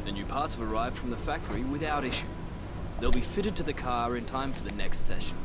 The new parts have arrived from the factory without issue. They'll be fitted to the car in time for the next session.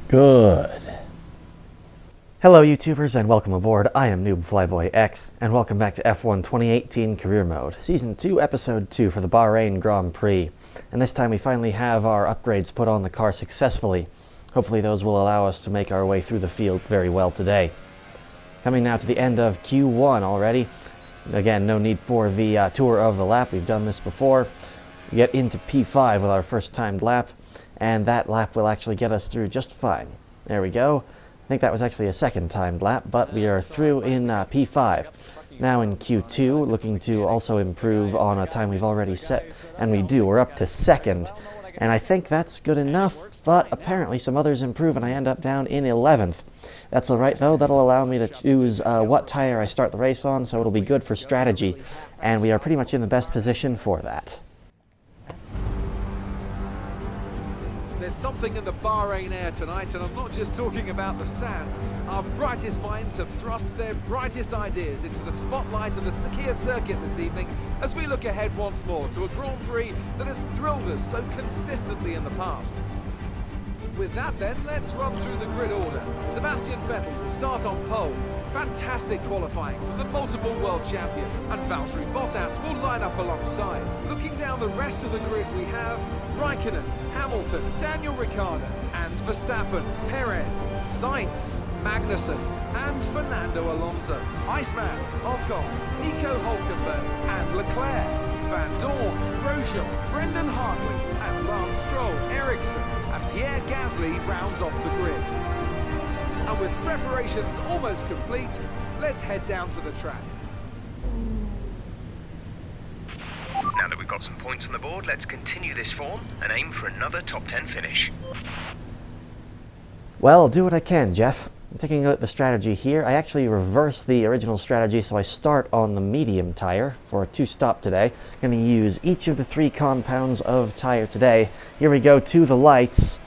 Good. Hello YouTubers and welcome aboard. I am Noob Flyboy X and welcome back to F1 2018 Career Mode, Season 2, Episode 2 for the Bahrain Grand Prix. And this time we finally have our upgrades put on the car successfully. Hopefully those will allow us to make our way through the field very well today. Coming now to the end of Q1 already. Again, no need for the tour of the lap. We've done this before. We get into P5 with our first timed lap, and that lap will actually get us through just fine. There we go. I think that was actually a second timed lap, but we are through in P5. Now in Q2, looking to also improve on a time we've already set, and we do. We're up to second, and I think that's good enough, but apparently some others improve and I end up down in 11th. That's alright though, that'll allow me to choose what tire I start the race on, so it'll be good for strategy, and we are pretty much in the best position for that. There's something in the Bahrain air tonight, and I'm not just talking about the sand. Our brightest minds have thrust their brightest ideas into the spotlight of the Sakir circuit this evening as we look ahead once more to a Grand Prix that has thrilled us so consistently in the past. With that then, let's run through the grid order. Sebastian Vettel will start on pole. Fantastic qualifying from the multiple world champion. And Valtteri Bottas will line up alongside. Looking down the rest of the grid, we have Raikkonen, Hamilton, Daniel Ricciardo, and Verstappen, Perez, Sainz, Magnussen, and Fernando Alonso. Iceman, Ocon, Nico Hulkenberg, and Leclerc. Van Dorn, Grosjean, Brendan Hartley, and Lance Stroll, Ericsson, and Pierre Gasly rounds off the grid. And with preparations almost complete, let's head down to the track. Now that we've got some points on the board, let's continue this form and aim for another top 10 finish. Well, I'll do what I can, Jeff. I'm taking a look at the strategy here. I actually reversed the original strategy, so I start on the medium tire for a two-stop today. I'm going to use each of the three compounds of tire today. Here we go to the lights,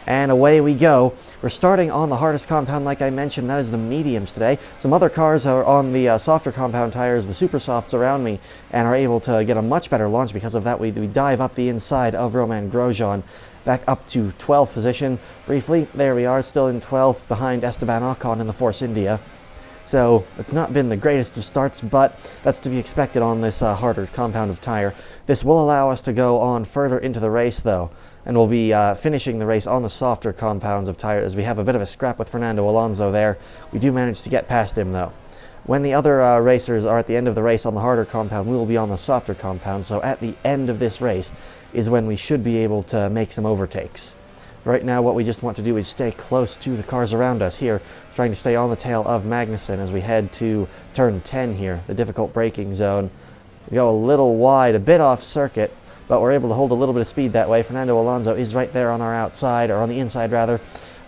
and away we go. We're starting on the hardest compound, like I mentioned, that is the mediums today. Some other cars are on the softer compound tires, the super softs around me, and are able to get a much better launch. Because of that, we dive up the inside of Romain Grosjean, back up to 12th position briefly. There we are, still in 12th behind Esteban Ocon in the Force India. So it's not been the greatest of starts, but that's to be expected on this harder compound of tire. This will allow us to go on further into the race though, and we'll be finishing the race on the softer compounds of tire, as we have a bit of a scrap with Fernando Alonso there. We do manage to get past him though. When the other racers are at the end of the race on the harder compound, we will be on the softer compound, so at the end of this race is when we should be able to make some overtakes. Right now what we just want to do is stay close to the cars around us here, trying to stay on the tail of Magnussen as we head to turn 10 here, the difficult braking zone. We go a little wide, a bit off circuit, but we're able to hold a little bit of speed that way. Fernando Alonso is right there on our outside, or on the inside rather,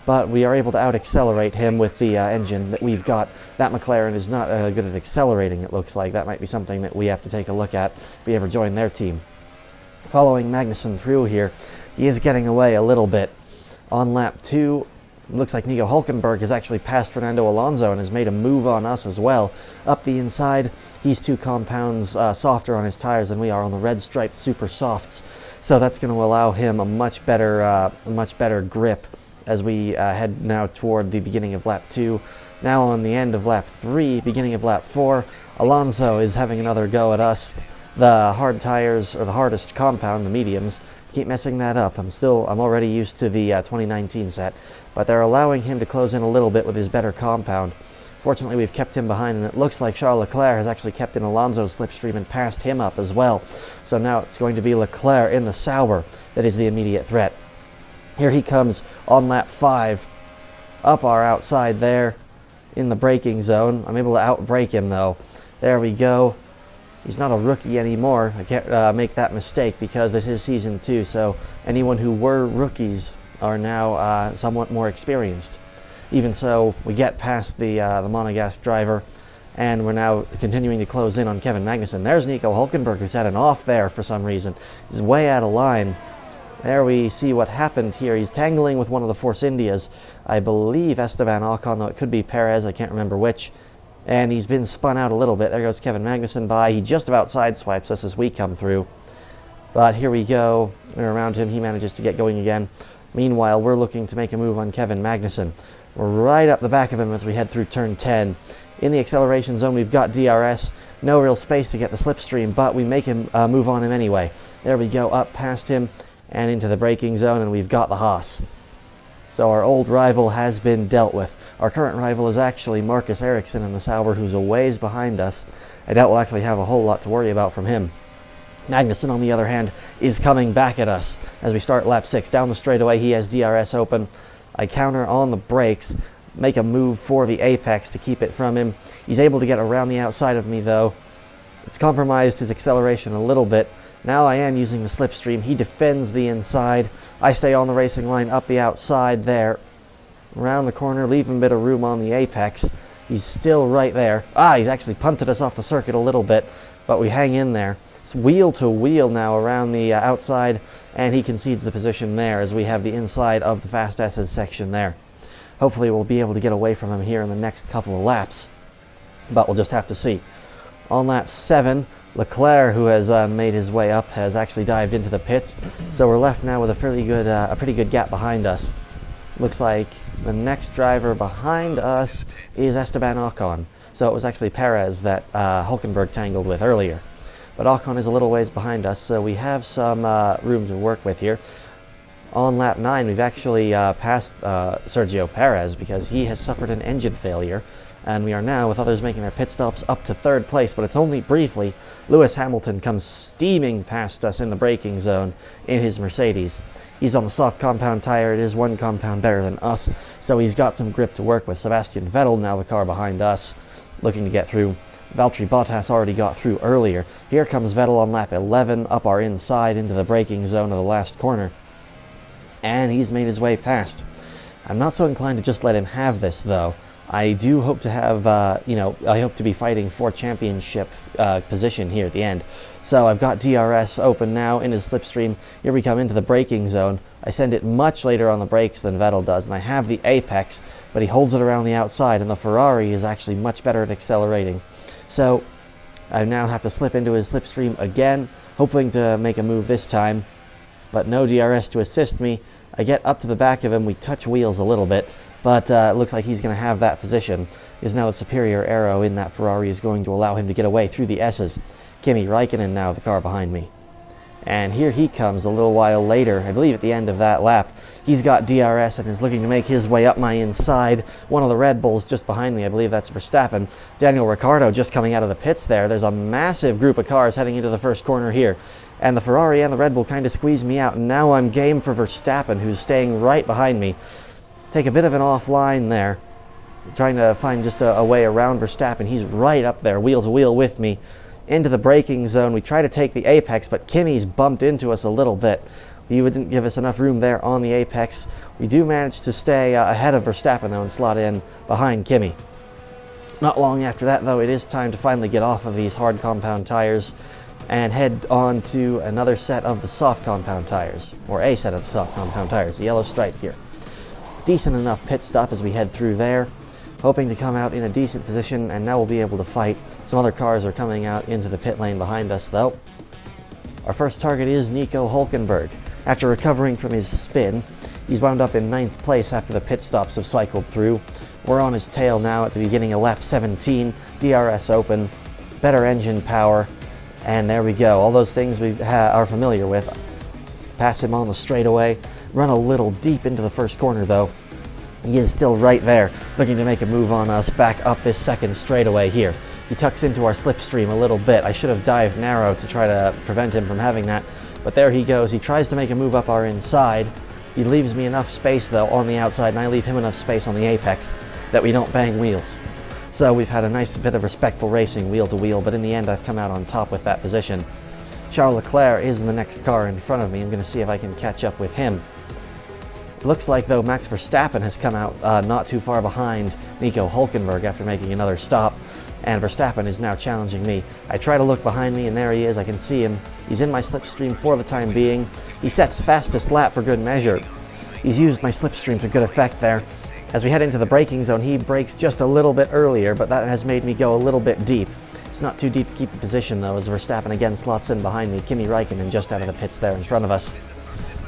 but we are able to out-accelerate him with the engine that we've got. That McLaren is not good at accelerating, it looks like. That might be something that we have to take a look at if we ever join their team. Following Magnussen through here, he is getting away a little bit. On lap 2, it looks like Nico Hulkenberg has actually passed Fernando Alonso and has made a move on us as well. Up the inside, he's 2 compounds softer on his tires than we are on the red striped super softs. So that's going to allow him a much better grip as we head now toward the beginning of lap 2. Now on the end of lap 3, beginning of lap 4, Alonso is having another go at us. The hard tires, or the hardest compound, the mediums, keep messing that up. I'm already used to the 2019 set, but they're allowing him to close in a little bit with his better compound. Fortunately, we've kept him behind, and it looks like Charles Leclerc has actually kept in Alonso's slipstream and passed him up as well. So now it's going to be Leclerc in the Sauber that is the immediate threat. Here he comes on lap 5, up our outside there in the braking zone. I'm able to outbrake him though. There we go. He's not a rookie anymore. I can't make that mistake because this is season 2, so anyone who were rookies are now somewhat more experienced. Even so, we get past the Monegasque driver, and we're now continuing to close in on Kevin Magnussen. There's Nico Hulkenberg, who's had an off there for some reason. He's way out of line. There we see what happened here. He's tangling with one of the Force Indias. I believe Esteban Ocon, though it could be Perez, I can't remember which. and he's been spun out a little bit. There goes Kevin Magnussen by. He just about sideswipes us as we come through. But here we go. We're around him. He manages to get going again. Meanwhile, we're looking to make a move on Kevin Magnussen. We're right up the back of him as we head through turn 10. In the acceleration zone, we've got DRS. No real space to get the slipstream, but we make him move on him anyway. There we go, up past him and into the braking zone, and we've got the Haas. So our old rival has been dealt with. Our current rival is actually Marcus Ericsson in the Sauber, who's a ways behind us. I doubt we'll actually have a whole lot to worry about from him. Magnussen, on the other hand, is coming back at us as we start lap 6. Down the straightaway, he has DRS open. I counter on the brakes, make a move for the apex to keep it from him. He's able to get around the outside of me, though. It's compromised his acceleration a little bit. Now I am using the slipstream. He defends the inside. I stay on the racing line up the outside there. Around the corner, leave him a bit of room on the apex. He's still right there. He's actually punted us off the circuit a little bit, but we hang in there. It's wheel to wheel now around the outside, and he concedes the position there as we have the inside of the Fast S's section there. Hopefully we'll be able to get away from him here in the next couple of laps, but we'll just have to see. On lap 7, Leclerc, who has made his way up, has actually dived into the pits, so we're left now with a pretty good gap behind us. Looks like the next driver behind us is Esteban Ocon. So it was actually Perez that Hulkenberg tangled with earlier. But Ocon is a little ways behind us, so we have some room to work with here. On lap 9, we've actually passed Sergio Perez because he has suffered an engine failure. And we are now, with others making their pit stops, up to 3rd place, but it's only briefly. Lewis Hamilton comes steaming past us in the braking zone in his Mercedes. He's on the soft compound tire. It is one compound better than us, so he's got some grip to work with. Sebastian Vettel, now the car behind us, looking to get through. Valtteri Bottas already got through earlier. Here comes Vettel on lap 11, up our inside into the braking zone of the last corner. And he's made his way past. I'm not so inclined to just let him have this, though. I do hope to have, I hope to be fighting for championship position here at the end. So I've got DRS open now in his slipstream. Here we come into the braking zone. I send it much later on the brakes than Vettel does, and I have the apex, but he holds it around the outside, and the Ferrari is actually much better at accelerating. So I now have to slip into his slipstream again, hoping to make a move this time, but no DRS to assist me. I get up to the back of him. We touch wheels a little bit, but it looks like he's going to have that position. Is now the superior aero in that Ferrari is going to allow him to get away through the S's. Kimi Räikkönen now the car behind me. And here he comes a little while later, I believe at the end of that lap. He's got DRS and is looking to make his way up my inside. One of the Red Bulls just behind me, I believe that's Verstappen. Daniel Ricciardo just coming out of the pits there. There's a massive group of cars heading into the first corner here. And the Ferrari and the Red Bull kind of squeeze me out. And now I'm game for Verstappen, who's staying right behind me. Take a bit of an offline there. Trying to find just a way around Verstappen. He's right up there, wheel to wheel with me. Into the braking zone. We try to take the apex, but Kimi's bumped into us a little bit. He didn't give us enough room there on the apex. We do manage to stay ahead of Verstappen, though, and slot in behind Kimi. Not long after that, though, it is time to finally get off of these hard compound tires and head on to another set of the soft compound tires, or a set of soft compound tires, the yellow stripe here. Decent enough pit stop as we head through there. Hoping to come out in a decent position, and now we'll be able to fight. Some other cars are coming out into the pit lane behind us, though. Our first target is Nico Hulkenberg. After recovering from his spin, he's wound up in 9th place after the pit stops have cycled through. We're on his tail now at the beginning of lap 17. DRS open, better engine power, and there we go. All those things we are familiar with. Pass him on the straightaway. Run a little deep into the first corner, though. He is still right there, looking to make a move on us back up this second straightaway here. He tucks into our slipstream a little bit. I should have dived narrow to try to prevent him from having that, but there he goes. He tries to make a move up our inside. He leaves me enough space, though, on the outside, and I leave him enough space on the apex that we don't bang wheels. So we've had a nice bit of respectful racing wheel to wheel, but in the end I've come out on top with that position. Charles Leclerc is in the next car in front of me. I'm going to see if I can catch up with him. It looks like, though, Max Verstappen has come out not too far behind Nico Hulkenberg after making another stop, and Verstappen is now challenging me. I try to look behind me, and there he is. I can see him. He's in my slipstream for the time being. He sets fastest lap for good measure. He's used my slipstream to good effect there. As we head into the braking zone, he brakes just a little bit earlier, but that has made me go a little bit deep. It's not too deep to keep the position though, as Verstappen again slots in behind me, Kimi Räikkönen just out of the pits there in front of us.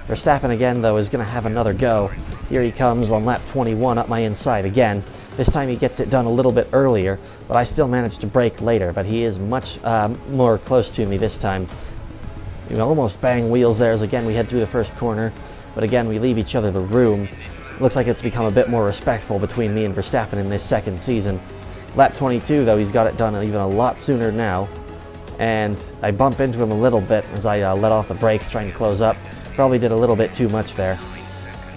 Verstappen again though is going to have another go. Here he comes on lap 21 up my inside again. This time he gets it done a little bit earlier, but I still managed to brake later, but he is much more close to me this time. We almost bang wheels there as again we head through the first corner, but again we leave each other the room. Looks like it's become a bit more respectful between me and Verstappen in this second season. Lap 22 though, he's got it done even a lot sooner now, and I bump into him a little bit as I let off the brakes trying to close up. Probably did a little bit too much there.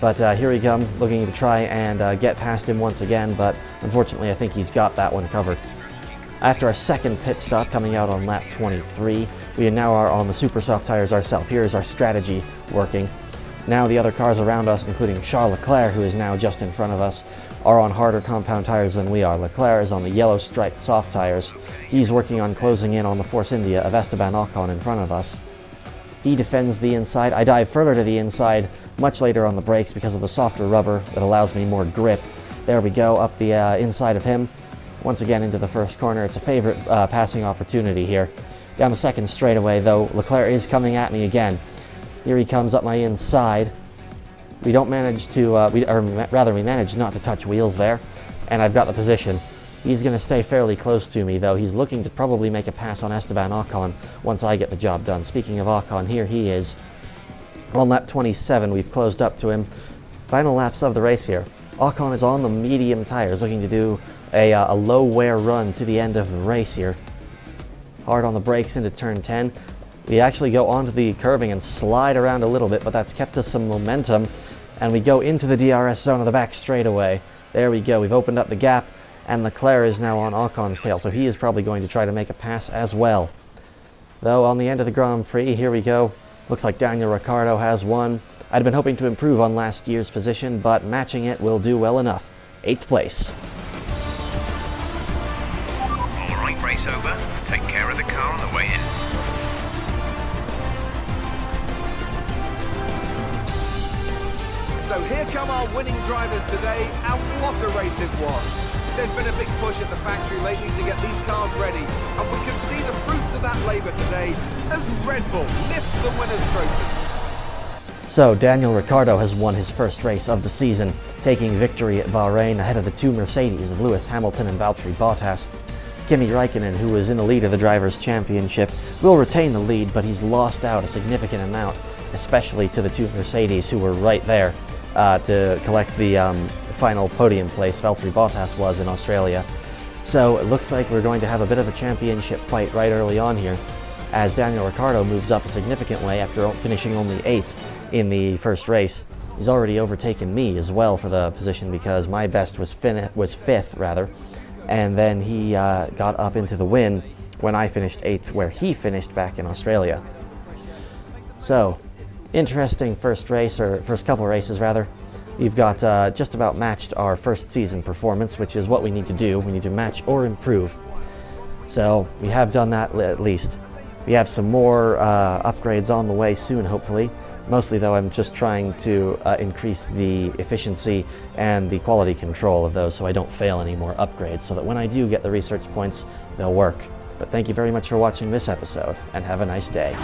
But here he comes, looking to try and get past him once again, but unfortunately I think he's got that one covered. After our second pit stop coming out on lap 23, we now are on the super soft tires ourselves. Here is our strategy working. Now the other cars around us, including Charles Leclerc, who is now just in front of us, are on harder compound tires than we are. Leclerc is on the yellow striped soft tires. He's working on closing in on the Force India of Esteban Ocon in front of us. He defends the inside. I dive further to the inside much later on the brakes because of the softer rubber that allows me more grip. There we go, up the inside of him. Once again into the first corner. It's a favorite passing opportunity here. Down the second straightaway though, Leclerc is coming at me again. Here he comes up my inside. We don't manage to, we manage not to touch wheels there, and I've got the position. He's going to stay fairly close to me though. He's looking to probably make a pass on Esteban Ocon once I get the job done. Speaking of Ocon, here he is. On lap 27, we've closed up to him. Final laps of the race here. Ocon is on the medium tires, looking to do a low wear run to the end of the race here. Hard on the brakes into turn 10. We actually go onto the curbing and slide around a little bit, but that's kept us some momentum, and we go into the DRS zone of the back straightaway. There we go, we've opened up the gap, and Leclerc is now on Ocon's tail, so he is probably going to try to make a pass as well. Though on the end of the Grand Prix, here we go. Looks like Daniel Ricciardo has won. I'd been hoping to improve on last year's position, but matching it will do well enough. 8th place. All right, race over. Take care of the car on the way in. So here come our winning drivers today, and what a race it was. There's been a big push at the factory lately to get these cars ready, and we can see the fruits of that labour today as Red Bull lifts the winner's trophy. So Daniel Ricciardo has won his first race of the season, taking victory at Bahrain ahead of the two Mercedes of Lewis Hamilton and Valtteri Bottas. Kimi Räikkönen, who is in the lead of the Drivers' Championship, will retain the lead, but he's lost out a significant amount, especially to the two Mercedes who were right there to collect the final podium place Valtteri Bottas was in Australia. So it looks like we're going to have a bit of a championship fight right early on here, as Daniel Ricciardo moves up a significant way after finishing only 8th in the first race. He's already overtaken me as well for the position because my best was 5th rather, and then he got up into the win when I finished 8th, where he finished back in Australia. So interesting first race, or first couple races rather. We've got just about matched our first season performance, which is what we need to do. We need to match or improve. So we have done that at least. We have some more upgrades on the way soon, hopefully. Mostly though, I'm just trying to increase the efficiency and the quality control of those so I don't fail any more upgrades, so that when I do get the research points, they'll work. But thank you very much for watching this episode, and have a nice day.